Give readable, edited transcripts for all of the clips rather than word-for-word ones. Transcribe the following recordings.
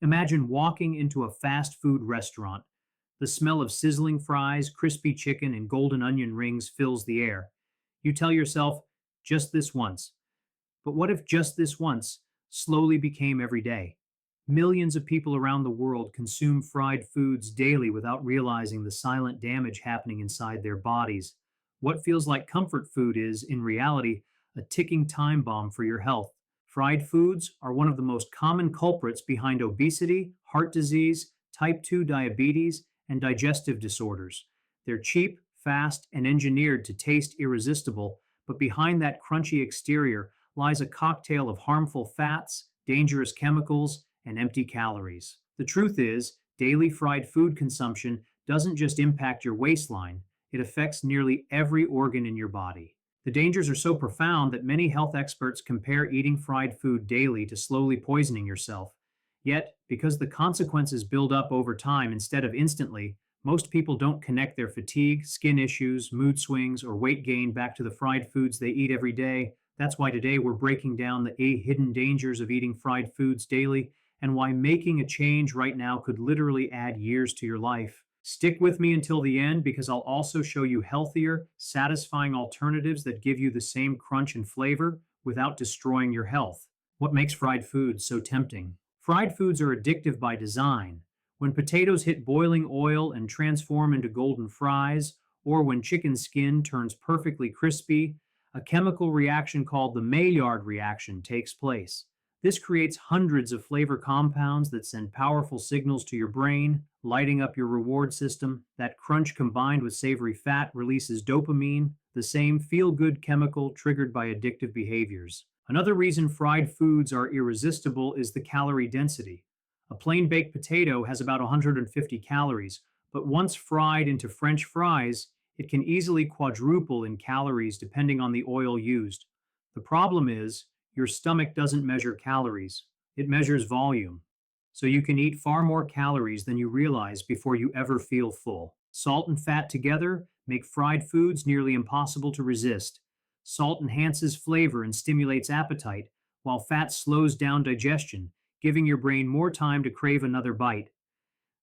Imagine walking into a fast food restaurant. The smell of sizzling fries, crispy chicken, and golden onion rings fills the air. You tell yourself, just this once. But what if just this once slowly became every day? Millions of people around the world consume fried foods daily without realizing the silent damage happening inside their bodies. What feels like comfort food is, in reality, a ticking time bomb for your health. Fried foods are one of the most common culprits behind obesity, heart disease, type 2 diabetes, and digestive disorders. They're cheap, fast, and engineered to taste irresistible, but behind that crunchy exterior lies a cocktail of harmful fats, dangerous chemicals, and empty calories. The truth is, daily fried food consumption doesn't just impact your waistline, it affects nearly every organ in your body. The dangers are so profound that many health experts compare eating fried food daily to slowly poisoning yourself. Yet, because the consequences build up over time instead of instantly, most people don't connect their fatigue, skin issues, mood swings, or weight gain back to the fried foods they eat every day. That's why today we're breaking down the 8 hidden dangers of eating fried foods daily and why making a change right now could literally add years to your life. Stick with me until the end because I'll also show you healthier, satisfying alternatives that give you the same crunch and flavor without destroying your health. What makes fried foods so tempting? Fried foods are addictive by design. When potatoes hit boiling oil and transform into golden fries, or when chicken skin turns perfectly crispy, a chemical reaction called the Maillard reaction takes place. This creates hundreds of flavor compounds that send powerful signals to your brain, lighting up your reward system. That crunch combined with savory fat releases dopamine, the same feel good chemical triggered by addictive behaviors. Another reason fried foods are irresistible is the calorie density. A plain baked potato has about 150 calories, but once fried into French fries, it can easily quadruple in calories depending on the oil used. The problem is, your stomach doesn't measure calories, it measures volume. So you can eat far more calories than you realize before you ever feel full. Salt and fat together make fried foods nearly impossible to resist. Salt enhances flavor and stimulates appetite, while fat slows down digestion, giving your brain more time to crave another bite.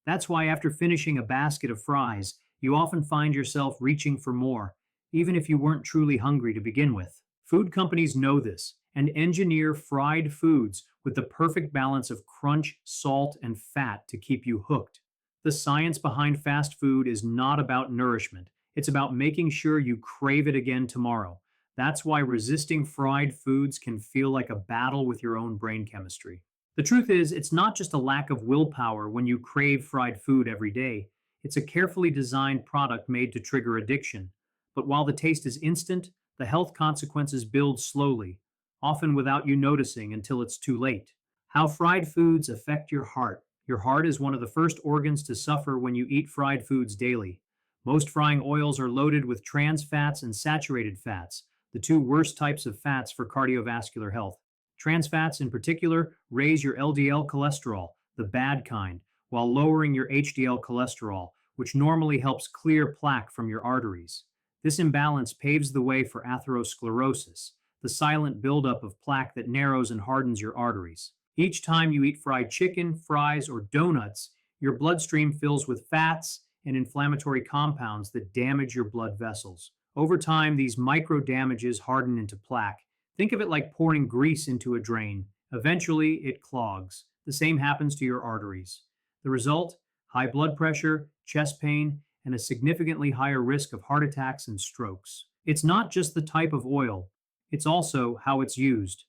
That's why after finishing a basket of fries, you often find yourself reaching for more, even if you weren't truly hungry to begin with. Food companies know this and engineer fried foods with the perfect balance of crunch, salt, and fat to keep you hooked. The science behind fast food is not about nourishment, it's about making sure you crave it again tomorrow. That's why resisting fried foods can feel like a battle with your own brain chemistry. The truth is, it's not just a lack of willpower when you crave fried food every day. It's a carefully designed product made to trigger addiction. But while the taste is instant, the health consequences build slowly, often without you noticing until it's too late. How fried foods affect your heart. Your heart is one of the first organs to suffer when you eat fried foods daily. Most frying oils are loaded with trans fats and saturated fats, the two worst types of fats for cardiovascular health. Trans fats, in particular, raise your LDL cholesterol, the bad kind, while lowering your HDL cholesterol, which normally helps clear plaque from your arteries. This imbalance paves the way for atherosclerosis, the silent buildup of plaque that narrows and hardens your arteries. Each time you eat fried chicken, fries, or donuts, your bloodstream fills with fats and inflammatory compounds that damage your blood vessels. Over time, these micro damages harden into plaque. Think of it like pouring grease into a drain. Eventually, it clogs. The same happens to your arteries. The result? High blood pressure, chest pain, and a significantly higher risk of heart attacks and strokes. It's not just the type of oil, it's also how it's used.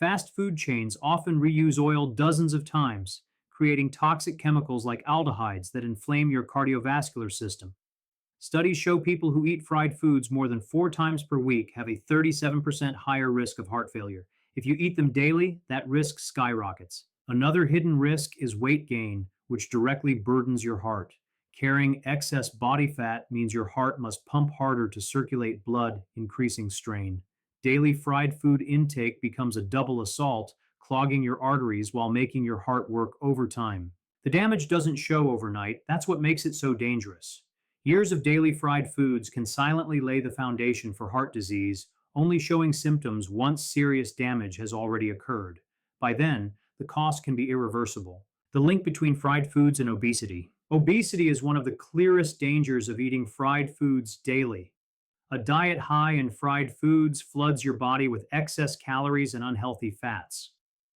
Fast food chains often reuse oil dozens of times, creating toxic chemicals like aldehydes that inflame your cardiovascular system. Studies show people who eat fried foods more than 4 times per week have a 37% higher risk of heart failure. If you eat them daily, that risk skyrockets. Another hidden risk is weight gain, which directly burdens your heart. Carrying excess body fat means your heart must pump harder to circulate blood, increasing strain. Daily fried food intake becomes a double assault, clogging your arteries while making your heart work overtime. The damage doesn't show overnight, that's what makes it so dangerous. Years of daily fried foods can silently lay the foundation for heart disease, only showing symptoms once serious damage has already occurred. By then, the cost can be irreversible. The link between fried foods and obesity. Obesity is one of the clearest dangers of eating fried foods daily. A diet high in fried foods floods your body with excess calories and unhealthy fats.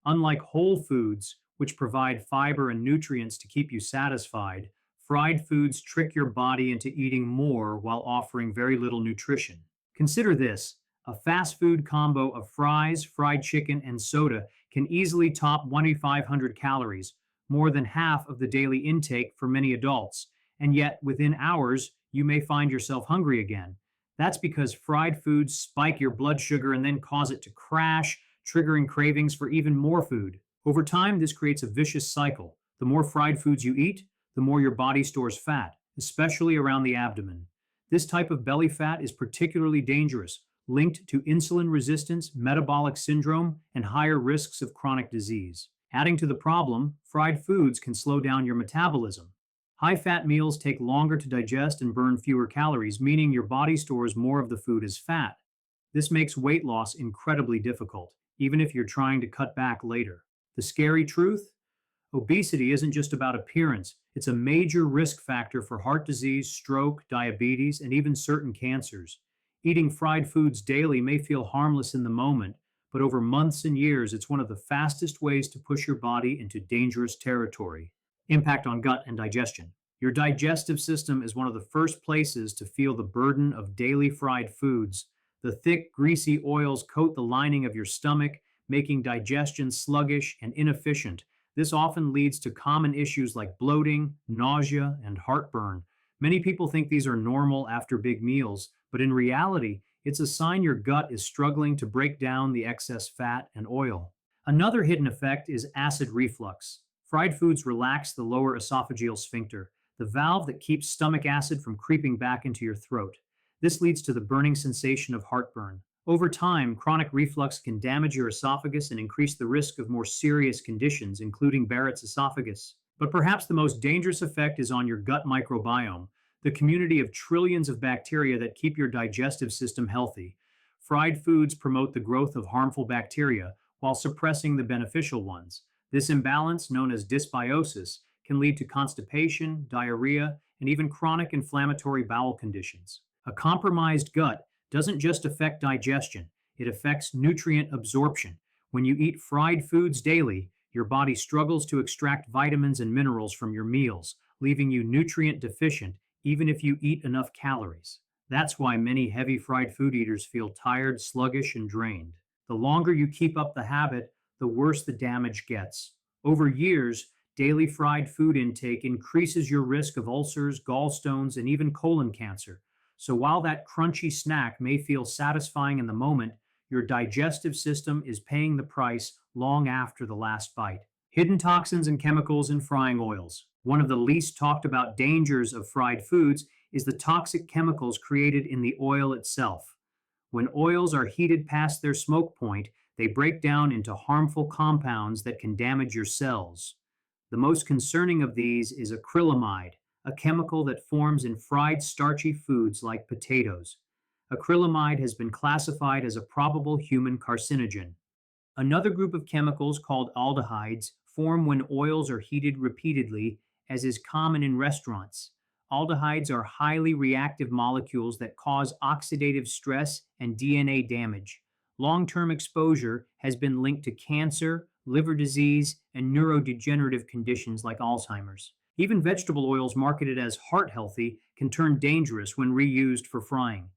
Unlike whole foods, which provide fiber and nutrients to keep you satisfied, fried foods trick your body into eating more while offering very little nutrition. Consider this: a fast food combo of fries, fried chicken, and soda can easily top 2,500 calories, more than half of the daily intake for many adults. And yet, within hours, you may find yourself hungry again. That's because fried foods spike your blood sugar and then cause it to crash, triggering cravings for even more food. Over time, this creates a vicious cycle. The more fried foods you eat, the more your body stores fat, especially around the abdomen. This type of belly fat is particularly dangerous, linked to insulin resistance, metabolic syndrome, and higher risks of chronic disease. Adding to the problem, fried foods can slow down your metabolism. High fat meals take longer to digest and burn fewer calories, meaning your body stores more of the food as fat. This makes weight loss incredibly difficult, even if you're trying to cut back later. The scary truth? Obesity isn't just about appearance, it's a major risk factor for heart disease, stroke, diabetes, and even certain cancers. Eating fried foods daily may feel harmless in the moment, but over months and years, it's one of the fastest ways to push your body into dangerous territory. Impact on gut and digestion. Your digestive system is one of the first places to feel the burden of daily fried foods. The thick, greasy oils coat the lining of your stomach, making digestion sluggish and inefficient. This often leads to common issues like bloating, nausea, and heartburn. Many people think these are normal after big meals, but in reality, it's a sign your gut is struggling to break down the excess fat and oil. Another hidden effect is acid reflux. Fried foods relax the lower esophageal sphincter, the valve that keeps stomach acid from creeping back into your throat. This leads to the burning sensation of heartburn. Over time, chronic reflux can damage your esophagus and increase the risk of more serious conditions, including Barrett's esophagus. But perhaps the most dangerous effect is on your gut microbiome, the community of trillions of bacteria that keep your digestive system healthy. Fried foods promote the growth of harmful bacteria while suppressing the beneficial ones. This imbalance, known as dysbiosis, can lead to constipation, diarrhea, and even chronic inflammatory bowel conditions. A compromised gut doesn't just affect digestion, it affects nutrient absorption. When you eat fried foods daily, your body struggles to extract vitamins and minerals from your meals, leaving you nutrient deficient even if you eat enough calories. That's why many heavy fried food eaters feel tired, sluggish, and drained. The longer you keep up the habit, the worse the damage gets. Over years, daily fried food intake increases your risk of ulcers, gallstones, and even colon cancer. So while that crunchy snack may feel satisfying in the moment, your digestive system is paying the price long after the last bite. Hidden toxins and chemicals in frying oils. One of the least talked about dangers of fried foods is the toxic chemicals created in the oil itself. When oils are heated past their smoke point, they break down into harmful compounds that can damage your cells. The most concerning of these is acrylamide, a chemical that forms in fried starchy foods like potatoes. Acrylamide has been classified as a probable human carcinogen. Another group of chemicals called aldehydes form when oils are heated repeatedly, as is common in restaurants. Aldehydes are highly reactive molecules that cause oxidative stress and DNA damage. Long-term exposure has been linked to cancer, liver disease, and neurodegenerative conditions like Alzheimer's. Even vegetable oils marketed as heart healthy can turn dangerous when reused for frying.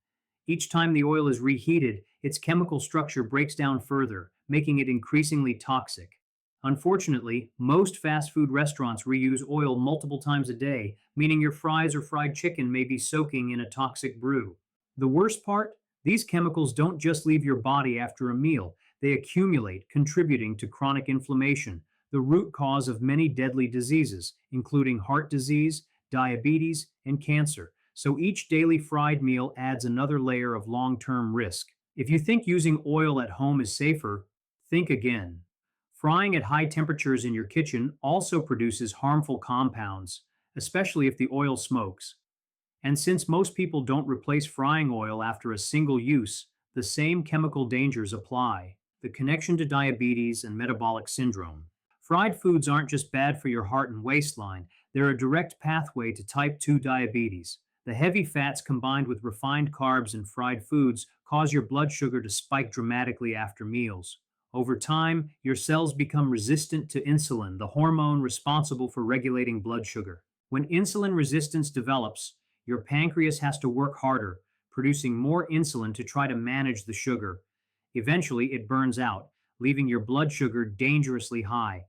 Each time the oil is reheated, its chemical structure breaks down further, making it increasingly toxic. Unfortunately, most fast food restaurants reuse oil multiple times a day, meaning your fries or fried chicken may be soaking in a toxic brew. The worst part? These chemicals don't just leave your body after a meal, they accumulate, contributing to chronic inflammation, the root cause of many deadly diseases, including heart disease, diabetes, and cancer. So each daily fried meal adds another layer of long-term risk. If you think using oil at home is safer, think again. Frying at high temperatures in your kitchen also produces harmful compounds, especially if the oil smokes. And since most people don't replace frying oil after a single use, the same chemical dangers apply. The connection to diabetes and metabolic syndrome. Fried foods aren't just bad for your heart and waistline, they're a direct pathway to type 2 diabetes. The heavy fats combined with refined carbs and fried foods cause your blood sugar to spike dramatically after meals. Over time, your cells become resistant to insulin, the hormone responsible for regulating blood sugar. When insulin resistance develops, your pancreas has to work harder, producing more insulin to try to manage the sugar. Eventually, it burns out, leaving your blood sugar dangerously high.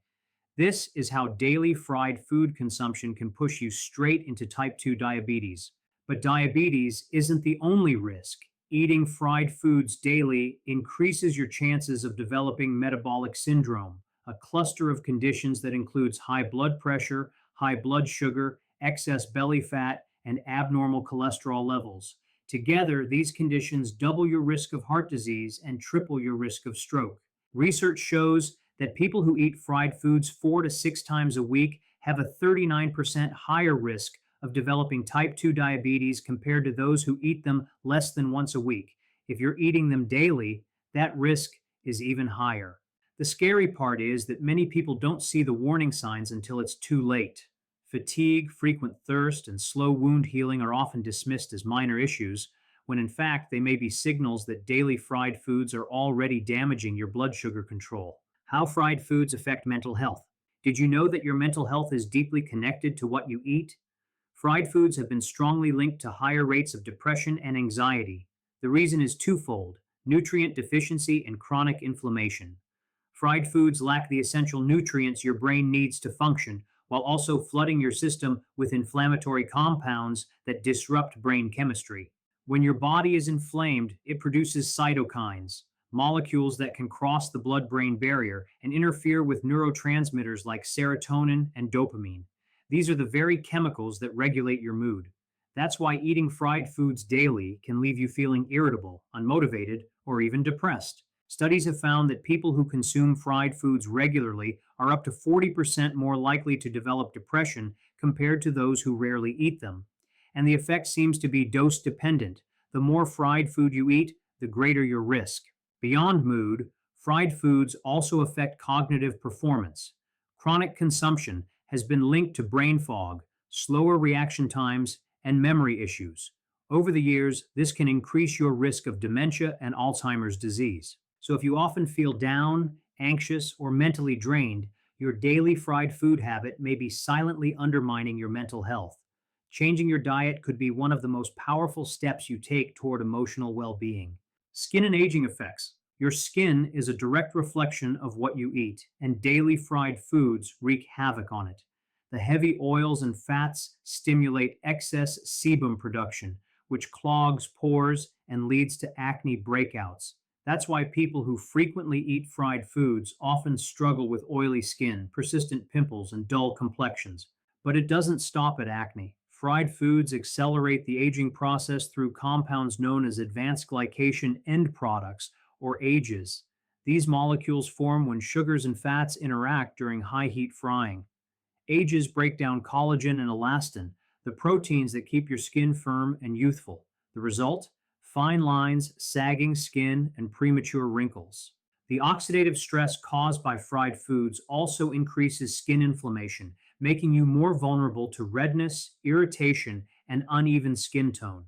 This is how daily fried food consumption can push you straight into type 2 diabetes. But diabetes isn't the only risk. Eating fried foods daily increases your chances of developing metabolic syndrome, a cluster of conditions that includes high blood pressure, high blood sugar, excess belly fat, and abnormal cholesterol levels. Together, these conditions double your risk of heart disease and triple your risk of stroke. Research shows that people who eat fried foods 4 to 6 times a week have a 39% higher risk of developing type 2 diabetes compared to those who eat them less than once a week. If you're eating them daily, that risk is even higher. The scary part is that many people don't see the warning signs until it's too late. Fatigue, frequent thirst, and slow wound healing are often dismissed as minor issues, when in fact they may be signals that daily fried foods are already damaging your blood sugar control. How fried foods affect mental health. Did you know that your mental health is deeply connected to what you eat? Fried foods have been strongly linked to higher rates of depression and anxiety. The reason is twofold: nutrient deficiency and chronic inflammation. Fried foods lack the essential nutrients your brain needs to function, while also flooding your system with inflammatory compounds that disrupt brain chemistry. When your body is inflamed, it produces cytokines, molecules that can cross the blood brain barrier and interfere with neurotransmitters like serotonin and dopamine. These are the very chemicals that regulate your mood. That's why eating fried foods daily can leave you feeling irritable, unmotivated, or even depressed. Studies have found that people who consume fried foods regularly are up to 40% more likely to develop depression compared to those who rarely eat them. And the effect seems to be dose dependent. The more fried food you eat, the greater your risk. Beyond mood, fried foods also affect cognitive performance. Chronic consumption has been linked to brain fog, slower reaction times, and memory issues. Over the years, this can increase your risk of dementia and Alzheimer's disease. So if you often feel down, anxious, or mentally drained, your daily fried food habit may be silently undermining your mental health. Changing your diet could be one of the most powerful steps you take toward emotional well being. Skin and aging effects. Your skin is a direct reflection of what you eat, and daily fried foods wreak havoc on it. The heavy oils and fats stimulate excess sebum production, which clogs pores and leads to acne breakouts. That's why people who frequently eat fried foods often struggle with oily skin, persistent pimples, and dull complexions. But it doesn't stop at acne. Fried foods accelerate the aging process through compounds known as advanced glycation end products, or AGEs. These molecules form when sugars and fats interact during high heat frying. AGEs break down collagen and elastin, the proteins that keep your skin firm and youthful. The result? Fine lines, sagging skin, and premature wrinkles. The oxidative stress caused by fried foods also increases skin inflammation, making you more vulnerable to redness, irritation, and uneven skin tone.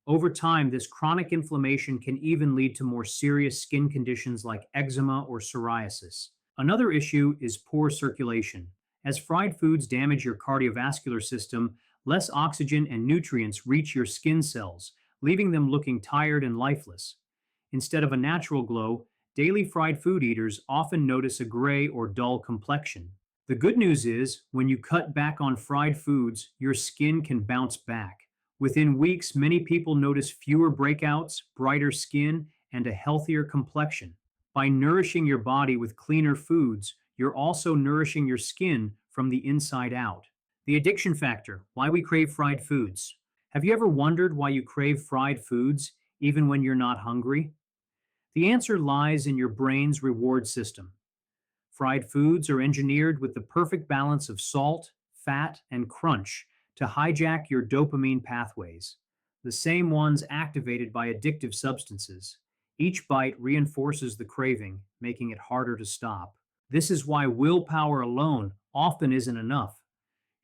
Over time, this chronic inflammation can even lead to more serious skin conditions like eczema or psoriasis. Another issue is poor circulation. As fried foods damage your cardiovascular system, less oxygen and nutrients reach your skin cells, leaving them looking tired and lifeless. Instead of a natural glow, daily fried food eaters often notice a gray or dull complexion. The good news is, when you cut back on fried foods, your skin can bounce back. Within weeks, many people notice fewer breakouts, brighter skin, and a healthier complexion. By nourishing your body with cleaner foods, you're also nourishing your skin from the inside out. The addiction factor: why we crave fried foods. Have you ever wondered why you crave fried foods even when you're not hungry? The answer lies in your brain's reward system. Fried foods are engineered with the perfect balance of salt, fat, and crunch to hijack your dopamine pathways, the same ones activated by addictive substances. Each bite reinforces the craving, making it harder to stop. This is why willpower alone often isn't enough.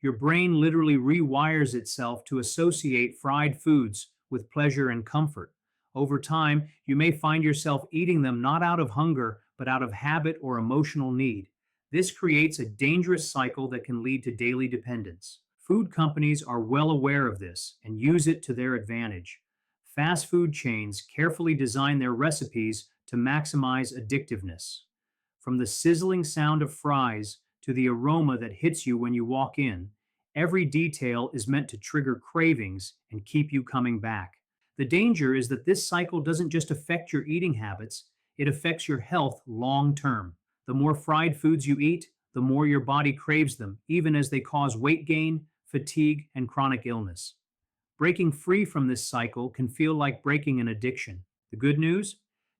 Your brain literally rewires itself to associate fried foods with pleasure and comfort. Over time, you may find yourself eating them not out of hunger, but out of habit or emotional need. This creates a dangerous cycle that can lead to daily dependence. Food companies are well aware of this and use it to their advantage. Fast food chains carefully design their recipes to maximize addictiveness. From the sizzling sound of fries to the aroma that hits you when you walk in, every detail is meant to trigger cravings and keep you coming back. The danger is that this cycle doesn't just affect your eating habits, it affects your health long term. The more fried foods you eat, the more your body craves them, even as they cause weight gain, fatigue, and chronic illness. Breaking free from this cycle can feel like breaking an addiction. The good news?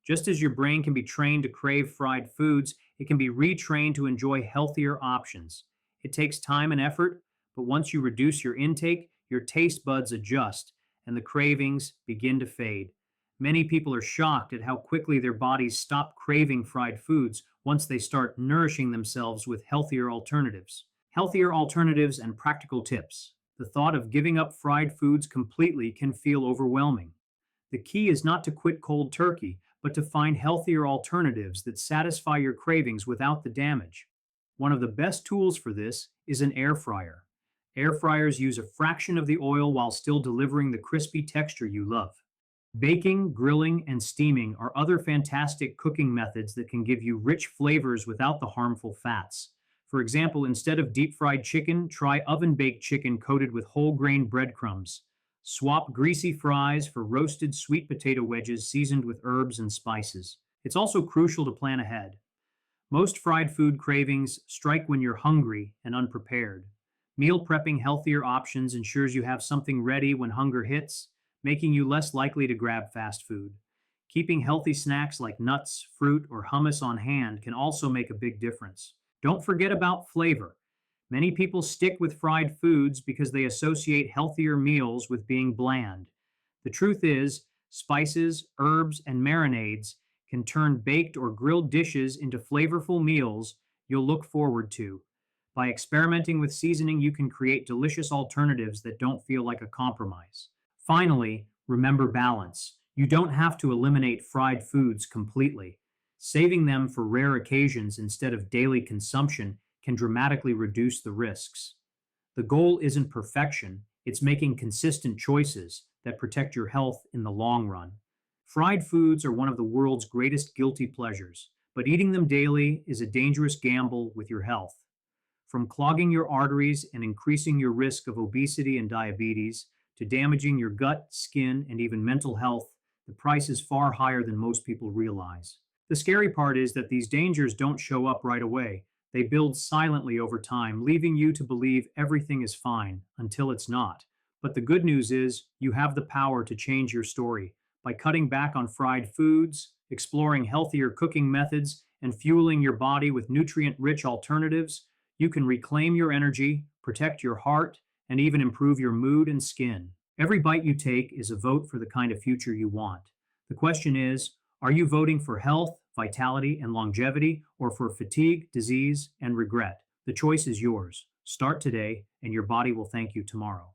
Just as your brain can be trained to crave fried foods, it can be retrained to enjoy healthier options. It takes time and effort, but once you reduce your intake, your taste buds adjust and the cravings begin to fade. Many people are shocked at how quickly their bodies stop craving fried foods once they start nourishing themselves with healthier alternatives. Healthier alternatives and practical tips. The thought of giving up fried foods completely can feel overwhelming. The key is not to quit cold turkey, but to find healthier alternatives that satisfy your cravings without the damage. One of the best tools for this is an air fryer. Air fryers use a fraction of the oil while still delivering the crispy texture you love. Baking, grilling, and steaming are other fantastic cooking methods that can give you rich flavors without the harmful fats. For example, instead of deep fried chicken, try oven baked chicken coated with whole grain breadcrumbs. Swap greasy fries for roasted sweet potato wedges seasoned with herbs and spices. It's also crucial to plan ahead. Most fried food cravings strike when you're hungry and unprepared. Meal prepping healthier options ensures you have something ready when hunger hits, making you less likely to grab fast food. Keeping healthy snacks like nuts, fruit, or hummus on hand can also make a big difference. Don't forget about flavor. Many people stick with fried foods because they associate healthier meals with being bland. The truth is, spices, herbs, and marinades can turn baked or grilled dishes into flavorful meals you'll look forward to. By experimenting with seasoning, you can create delicious alternatives that don't feel like a compromise. Finally, remember balance. You don't have to eliminate fried foods completely. Saving them for rare occasions instead of daily consumption can dramatically reduce the risks. The goal isn't perfection, it's making consistent choices that protect your health in the long run. Fried foods are one of the world's greatest guilty pleasures, but eating them daily is a dangerous gamble with your health. From clogging your arteries and increasing your risk of obesity and diabetes to damaging your gut, skin, and even mental health, the price is far higher than most people realize. The scary part is that these dangers don't show up right away. They build silently over time, leaving you to believe everything is fine until it's not. But the good news is you have the power to change your story. By cutting back on fried foods, exploring healthier cooking methods, and fueling your body with nutrient rich alternatives, you can reclaim your energy, protect your heart, and even improve your mood and skin. Every bite you take is a vote for the kind of future you want. The question is, are you voting for health, vitality, and longevity, or for fatigue, disease, and regret? The choice is yours. Start today, and your body will thank you tomorrow.